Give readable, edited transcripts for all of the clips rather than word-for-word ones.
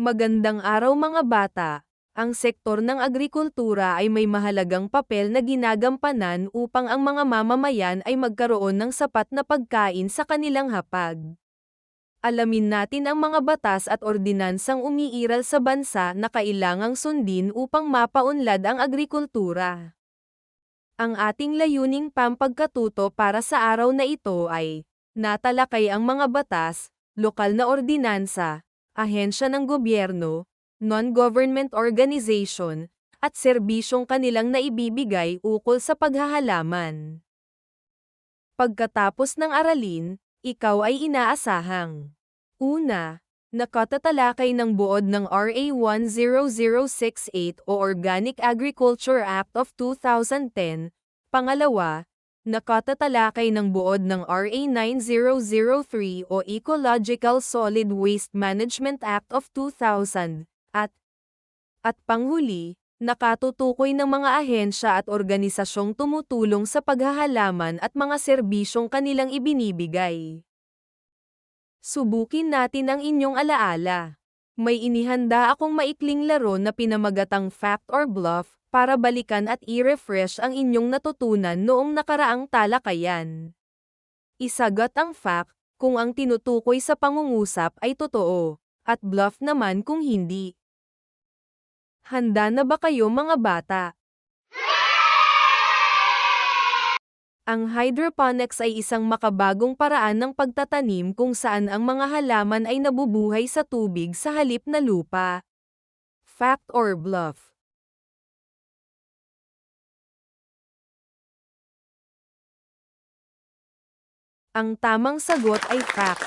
Magandang araw mga bata. Ang sektor ng agrikultura ay may mahalagang papel na ginagampanan upang ang mga mamamayan ay magkaroon ng sapat na pagkain sa kanilang hapag. Alamin natin ang mga batas at ordinansang umiiral sa bansa na kailangang sundin upang mapaunlad ang agrikultura. Ang ating layuning pampagkatuto para sa araw na ito ay natalakay ang mga batas, lokal na ordinansa, ahensya ng gobyerno, non-government organization, at serbisyong kanilang naibibigay ukol sa paghahalaman. Pagkatapos ng aralin, ikaw ay inaasahang: una, nakatatalakay ng buod ng RA 10068 o Organic Agriculture Act of 2010, pangalawa, nakatatalakay ng buod ng RA 9003 o Ecological Solid Waste Management Act of 2000, at panghuli, nakatutukoy ng mga ahensya at organisasyong tumutulong sa paghahalaman at mga serbisyong kanilang ibinibigay. Subukin natin ang inyong alaala. May inihanda akong maikling laro na pinamagatang Fact or Bluff, para balikan at i-refresh ang inyong natutunan noong nakaraang talakayan. Isagot ang fact, kung ang tinutukoy sa pangungusap ay totoo, at bluff naman kung hindi. Handa na ba kayo mga bata? Ang hydroponics ay isang makabagong paraan ng pagtatanim kung saan ang mga halaman ay nabubuhay sa tubig sa halip na lupa. Fact or bluff? Ang tamang sagot ay fact.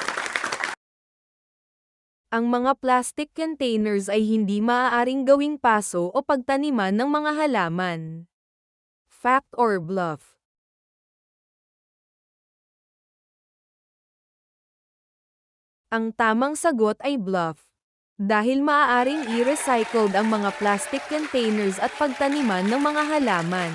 Ang mga plastic containers ay hindi maaaring gawing paso o pagtaniman ng mga halaman. Fact or bluff? Ang tamang sagot ay bluff. Dahil maaaring i-recycled ang mga plastic containers at pagtaniman ng mga halaman.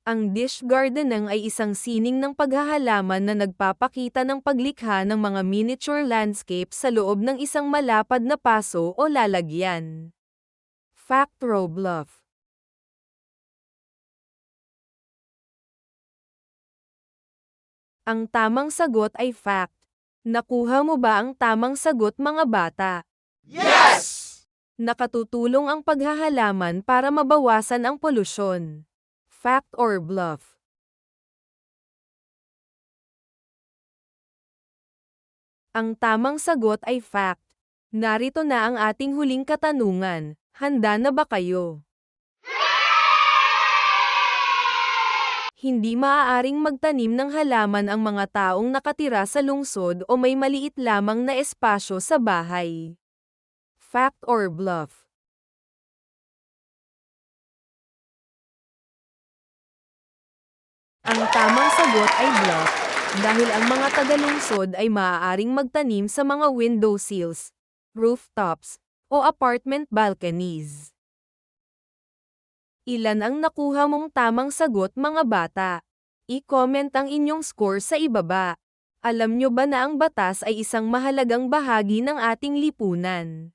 Ang dish gardening ay isang sining ng paghahalaman na nagpapakita ng paglikha ng mga miniature landscape sa loob ng isang malapad na paso o lalagyan. Fact or bluff? Ang tamang sagot ay fact. Nakuha mo ba ang tamang sagot mga bata? Yes! Nakatutulong ang paghahalaman para mabawasan ang polusyon. Fact or bluff? Ang tamang sagot ay fact. Narito na ang ating huling katanungan. Handa na ba kayo? Hindi maaaring magtanim ng halaman ang mga taong nakatira sa lungsod o may maliit lamang na espasyo sa bahay. Fact or bluff? Ang tamang sagot ay bluff, dahil ang mga taga-lungsod ay maaaring magtanim sa mga window sills, rooftops, o apartment balconies. Ilan ang nakuha mong tamang sagot mga bata? I-comment ang inyong score sa ibaba. Alam nyo ba na ang batas ay isang mahalagang bahagi ng ating lipunan?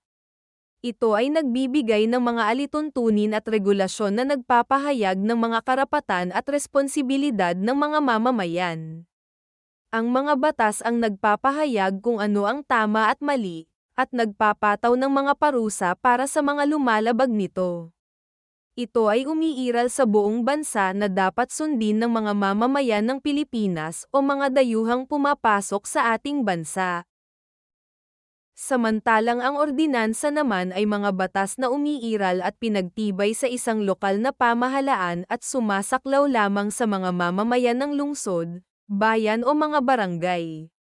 Ito ay nagbibigay ng mga alituntunin at regulasyon na nagpapahayag ng mga karapatan at responsibilidad ng mga mamamayan. Ang mga batas ang nagpapahayag kung ano ang tama at mali, at nagpapataw ng mga parusa para sa mga lumalabag nito. Ito ay umiiral sa buong bansa na dapat sundin ng mga mamamayan ng Pilipinas o mga dayuhang pumapasok sa ating bansa. Samantalang ang ordinansa naman ay mga batas na umiiral at pinagtibay sa isang lokal na pamahalaan at sumasaklaw lamang sa mga mamamayan ng lungsod, bayan o mga barangay.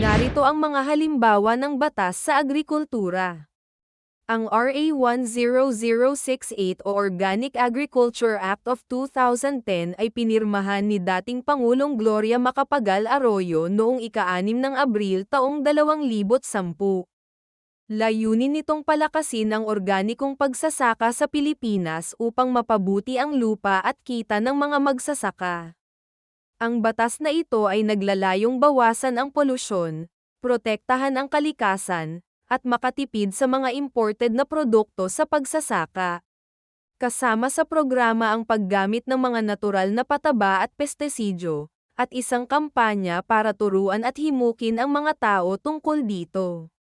Narito ang mga halimbawa ng batas sa agrikultura. Ang RA 10068 o Organic Agriculture Act of 2010 ay pinirmahan ni dating Pangulong Gloria Macapagal Arroyo noong ika-6 ng Abril taong 2010. Layunin nitong palakasin ang organikong pagsasaka sa Pilipinas upang mapabuti ang lupa at kita ng mga magsasaka. Ang batas na ito ay naglalayong bawasan ang polusyon, protektahan ang kalikasan, at makatipid sa mga imported na produkto sa pagsasaka. Kasama sa programa ang paggamit ng mga natural na pataba at pestisidyo, at isang kampanya para turuan at himukin ang mga tao tungkol dito.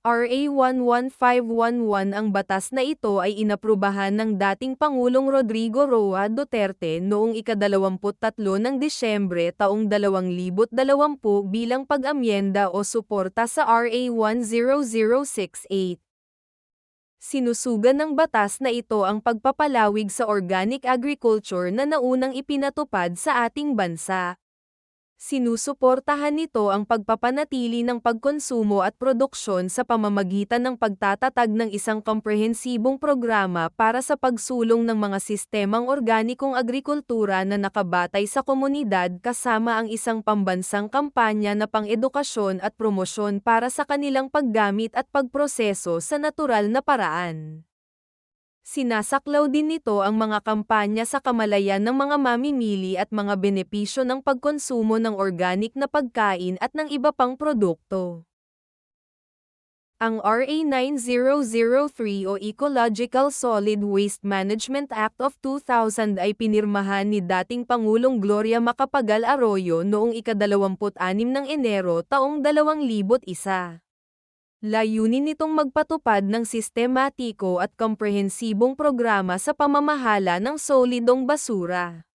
RA 11511 Ang batas na ito ay inaprubahan ng dating Pangulong Rodrigo Roa Duterte noong ika-23 ng Disyembre taong 2020 bilang pag-amyenda o suporta sa RA 10068. Sinusugan ng batas na ito ang pagpapalawig sa organic agriculture na naunang ipinatupad sa ating bansa. Sinusuportahan nito ang pagpapanatili ng pagkonsumo at produksyon sa pamamagitan ng pagtatatag ng isang komprehensibong programa para sa pagsulong ng mga sistemang organikong agrikultura na nakabatay sa komunidad kasama ang isang pambansang kampanya na pang-edukasyon at promosyon para sa kanilang paggamit at pagproseso sa natural na paraan. Sinasaklaw din nito ang mga kampanya sa kamalayan ng mga mamimili at mga benepisyo ng pagkonsumo ng organic na pagkain at ng iba pang produkto. Ang RA 9003 o Ecological Solid Waste Management Act of 2000 ay pinirmahan ni dating Pangulong Gloria Macapagal Arroyo noong ika-26 ng Enero taong 2001. Layunin nitong magpatupad ng sistematiko at komprehensibong programa sa pamamahala ng solidong basura.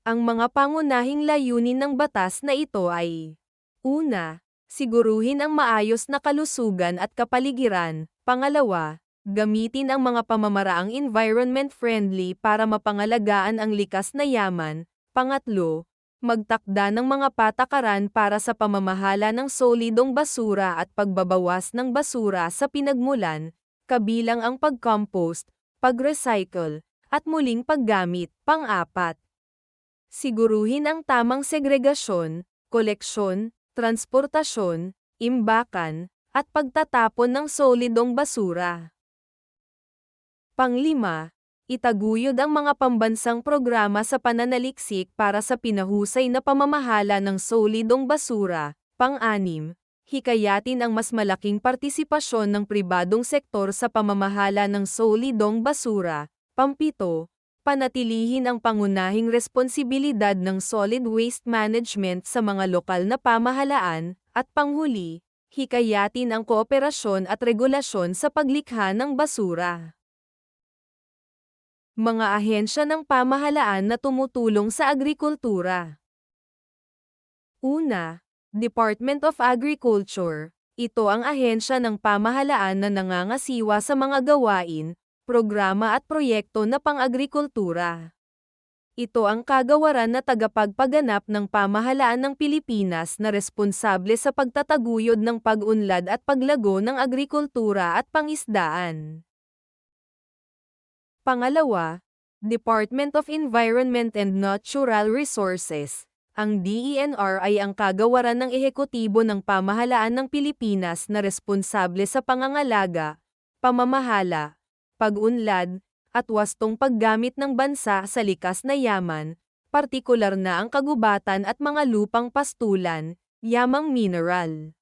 Ang mga pangunahing layunin ng batas na ito ay: una, siguruhin ang maayos na kalusugan at kapaligiran. Pangalawa, gamitin ang mga pamamaraang environment-friendly para mapangalagaan ang likas na yaman. Pangatlo, magtakda ng mga patakaran para sa pamamahala ng solidong basura at pagbabawas ng basura sa pinagmulan, kabilang ang pag-compost, pag-recycle, at muling paggamit. Pang-apat, siguruhin ang tamang segregasyon, koleksyon, transportasyon, imbakan, at pagtatapon ng solidong basura. Pang-lima, itaguyod ang mga pambansang programa sa pananaliksik para sa pinahusay na pamamahala ng solidong basura. Pang-anim, hikayatin ang mas malaking partisipasyon ng pribadong sektor sa pamamahala ng solidong basura. Pang-pito, panatilihin ang pangunahing responsibilidad ng solid waste management sa mga lokal na pamahalaan. At panghuli, hikayatin ang kooperasyon at regulasyon sa paglikha ng basura. Mga ahensya ng pamahalaan na tumutulong sa agrikultura. Una, Department of Agriculture. Ito ang ahensya ng pamahalaan na nangangasiwa sa mga gawain, programa at proyekto na pang-agrikultura. Ito ang kagawaran na tagapagpaganap ng pamahalaan ng Pilipinas na responsable sa pagtataguyod ng pag-unlad at paglago ng agrikultura at pangisdaan. Pangalawa, Department of Environment and Natural Resources. Ang DENR ay ang kagawaran ng ehekutibo ng pamahalaan ng Pilipinas na responsable sa pangangalaga, pamamahala, pag-unlad, at wastong paggamit ng bansa sa likas na yaman, partikular na ang kagubatan at mga lupang pastulan, yamang mineral.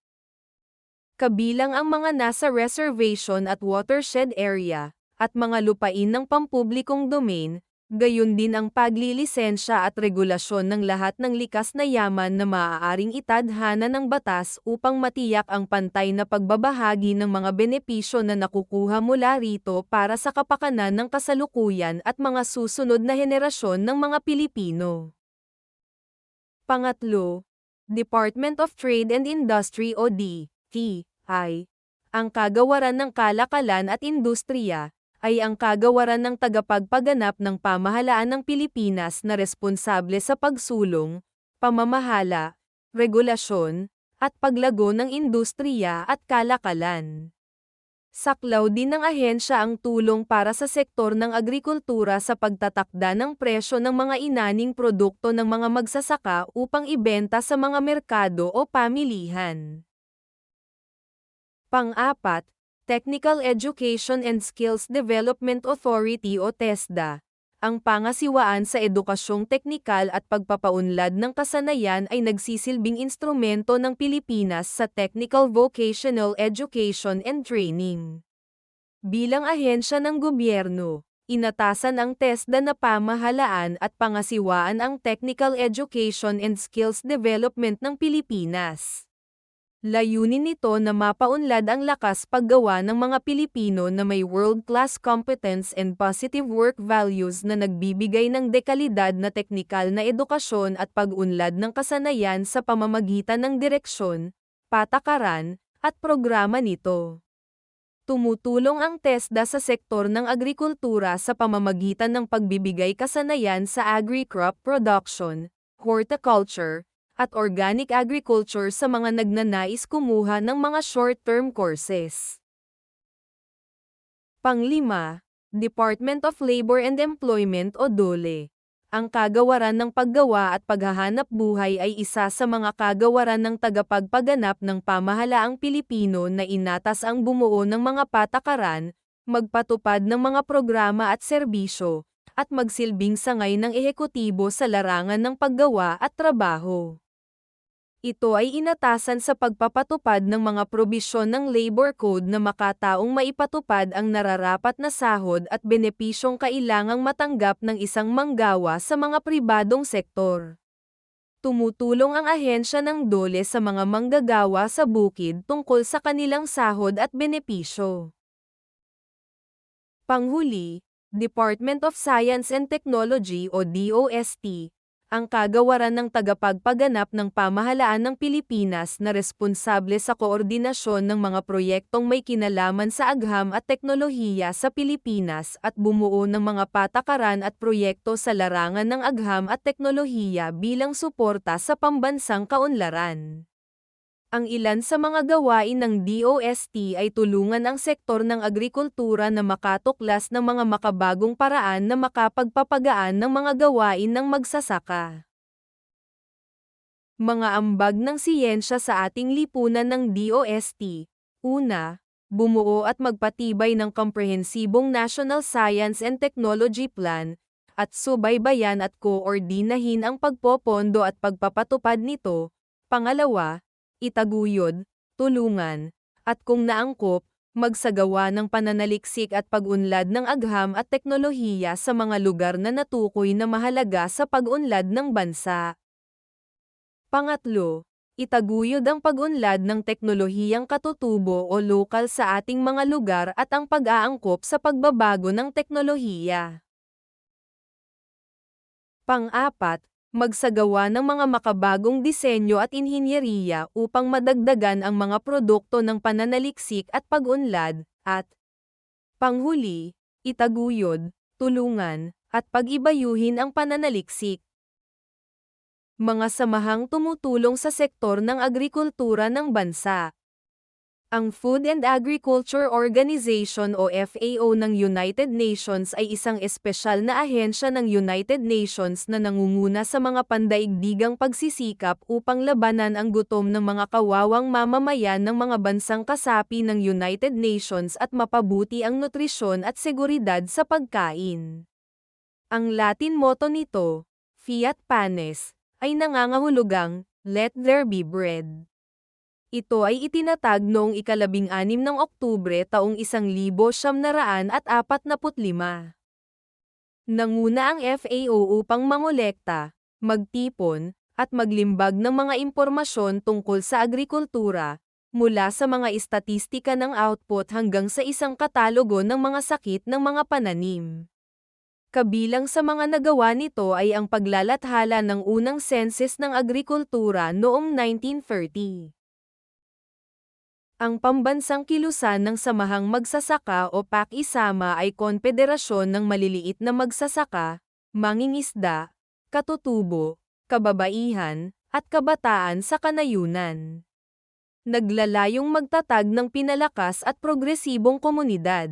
Kabilang ang mga nasa reservation at watershed area, at mga lupain ng pampublikong domain, gayon din ang paglilisensya at regulasyon ng lahat ng likas na yaman na maaaring itadhana ng batas upang matiyak ang pantay na pagbabahagi ng mga benepisyo na nakukuha mula rito para sa kapakanan ng kasalukuyan at mga susunod na henerasyon ng mga Pilipino. Pangatlo, Department of Trade and Industry o DTI. Ang kagawaran ng kalakalan at industriya ay ang kagawaran ng tagapagpaganap ng pamahalaan ng Pilipinas na responsable sa pagsulong, pamamahala, regulasyon, at paglago ng industriya at kalakalan. Saklaw din ng ahensya ang tulong para sa sektor ng agrikultura sa pagtatakda ng presyo ng mga inaning produkto ng mga magsasaka upang ibenta sa mga merkado o pamilihan. Pang-apat, Technical Education and Skills Development Authority o TESDA. Ang pangasiwaan sa edukasyong teknikal at pagpapaunlad ng kasanayan ay nagsisilbing instrumento ng Pilipinas sa technical vocational education and training. Bilang ahensya ng gobyerno, inatasan ang TESDA na pamahalaan at pangasiwaan ang technical education and skills development ng Pilipinas. Layunin nito na mapaunlad ang lakas paggawa ng mga Pilipino na may world-class competence and positive work values na nagbibigay ng dekalidad na teknikal na edukasyon at pag-unlad ng kasanayan sa pamamagitan ng direksyon, patakaran, at programa nito. Tumutulong ang TESDA sa sektor ng agrikultura sa pamamagitan ng pagbibigay kasanayan sa agri-crop production, horticulture, at organic agriculture sa mga nagnanais kumuha ng mga short-term courses. Panglima, Department of Labor and Employment o DOLE. Ang kagawaran ng paggawa at paghahanap buhay ay isa sa mga kagawaran ng tagapagpaganap ng pamahalaang Pilipino na inatas ang bumuo ng mga patakaran, magpatupad ng mga programa at serbisyo, at magsilbing sangay ng ehekutibo sa larangan ng paggawa at trabaho. Ito ay inatasan sa pagpapatupad ng mga probisyon ng Labor Code na makataong maipatupad ang nararapat na sahod at benepisyong kailangang matanggap ng isang manggawa sa mga pribadong sektor. Tumutulong ang ahensya ng DOLE sa mga manggagawa sa bukid tungkol sa kanilang sahod at benepisyo. Panghuli, Department of Science and Technology o DOST, ang kagawaran ng tagapagpaganap ng pamahalaan ng Pilipinas na responsable sa koordinasyon ng mga proyektong may kinalaman sa agham at teknolohiya sa Pilipinas at bumuo ng mga patakaran at proyekto sa larangan ng agham at teknolohiya bilang suporta sa pambansang kaunlaran. Ang ilan sa mga gawain ng DOST ay tulungan ang sektor ng agrikultura na makatuklas ng mga makabagong paraan na makapagpapagaan ng mga gawain ng magsasaka. Mga ambag ng siyensya sa ating lipunan ng DOST. Una, bumuo at magpatibay ng komprehensibong National Science and Technology Plan, at subaybayan at koordinahin ang pagpopondo at pagpapatupad nito. Pangalawa, itaguyod, tulungan, at kung naangkop, magsagawa ng pananaliksik at pag-unlad ng agham at teknolohiya sa mga lugar na natukoy na mahalaga sa pag-unlad ng bansa. Pangatlo, itaguyod ang pag-unlad ng teknolohiyang katutubo o lokal sa ating mga lugar at ang pag-aangkop sa pagbabago ng teknolohiya. Pang-apat, magsagawa ng mga makabagong disenyo at inhinyeriya upang madagdagan ang mga produkto ng pananaliksik at pag-unlad, at panghuli, itaguyod, tulungan, at pag-ibayuhin ang pananaliksik. Mga samahang tumutulong sa sektor ng agrikultura ng bansa. Ang Food and Agriculture Organization o FAO ng United Nations ay isang espesyal na ahensya ng United Nations na nangunguna sa mga pandaigdigang pagsisikap upang labanan ang gutom ng mga kawawang mamamayan ng mga bansang kasapi ng United Nations at mapabuti ang nutrisyon at seguridad sa pagkain. Ang Latin motto nito, Fiat Panis, ay nangangahulugang, Let there be bread. Ito ay itinatag noong 16 ng Oktubre taong 1945. Nanguna ang FAO upang mangolekta, magtipon, at maglimbag ng mga impormasyon tungkol sa agrikultura, mula sa mga istatistika ng output hanggang sa isang katalogo ng mga sakit ng mga pananim. Kabilang sa mga nagawa nito ay ang paglalathala ng unang census ng agrikultura noong 1930. Ang pambansang kilusan ng Samahang Magsasaka o PAC-ISAMA ay konfederasyon ng maliliit na magsasaka, mangingisda, katutubo, kababaihan, at kabataan sa kanayunan. Naglalayong magtatag ng pinalakas at progresibong komunidad.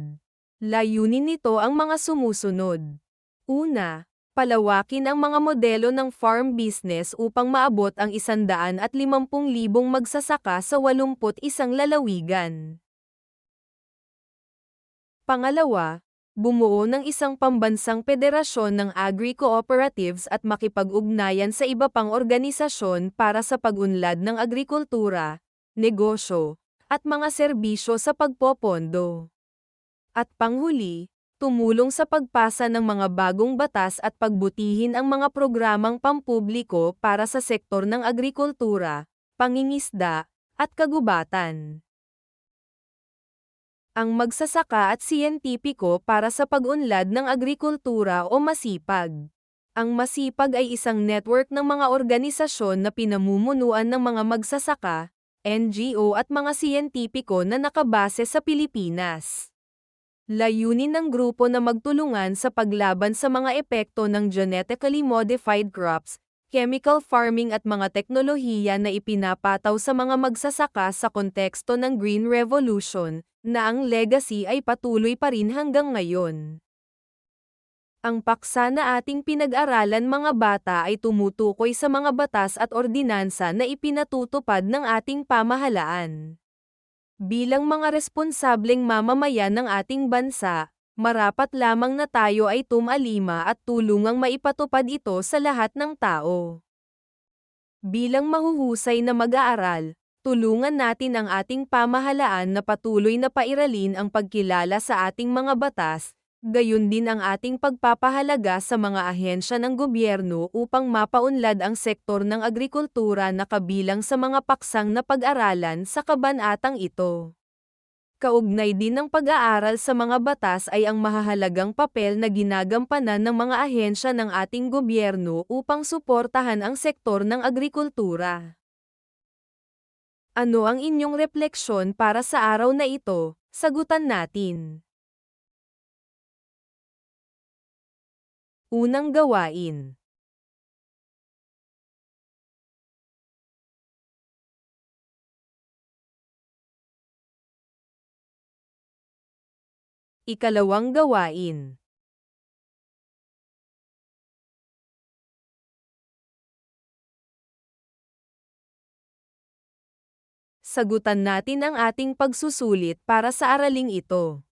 Layunin nito ang mga sumusunod. Una, palawakin ang mga modelo ng farm business upang maabot ang 150,000 magsasaka sa 81 lalawigan. Pangalawa, Bumuo ng isang pambansang federasyon ng agri-cooperatives at makipag-ugnayan sa iba pang organisasyon para sa pag-unlad ng agrikultura, negosyo, at mga serbisyo sa pagpopondo. At panghuli, tumulong sa pagpasa ng mga bagong batas at pagbutihin ang mga programang pampubliko para sa sektor ng agrikultura, pangingisda, at kagubatan. Ang magsasaka at siyentipiko para sa pag-unlad ng agrikultura o masipag. Ang masipag ay isang network ng mga organisasyon na pinamumunuan ng mga magsasaka, NGO at mga siyentipiko na nakabase sa Pilipinas. Layunin ng grupo na magtulungan sa paglaban sa mga epekto ng genetically modified crops, chemical farming at mga teknolohiya na ipinapataw sa mga magsasaka sa konteksto ng Green Revolution, na ang legacy ay patuloy pa rin hanggang ngayon. Ang paksa na ating pinag-aralan mga bata ay tumutukoy sa mga batas at ordinansa na ipinatutupad ng ating pamahalaan. Bilang mga responsableng mamamayan ng ating bansa, marapat lamang na tayo ay tumalima at tulungang maipatupad ito sa lahat ng tao. Bilang mahuhusay na mag-aaral, tulungan natin ang ating pamahalaan na patuloy na pairalin ang pagkilala sa ating mga batas, gayon din ang ating pagpapahalaga sa mga ahensya ng gobyerno upang mapaunlad ang sektor ng agrikultura na kabilang sa mga paksang na pag-aralan sa kabanatang ito. Kaugnay din ng pag-aaral sa mga batas ay ang mahahalagang papel na ginagampanan ng mga ahensya ng ating gobyerno upang suportahan ang sektor ng agrikultura. Ano ang inyong refleksyon para sa araw na ito? Sagutan natin. Unang gawain. Ikalawang gawain. Sagutan natin ang ating pagsusulit para sa araling ito.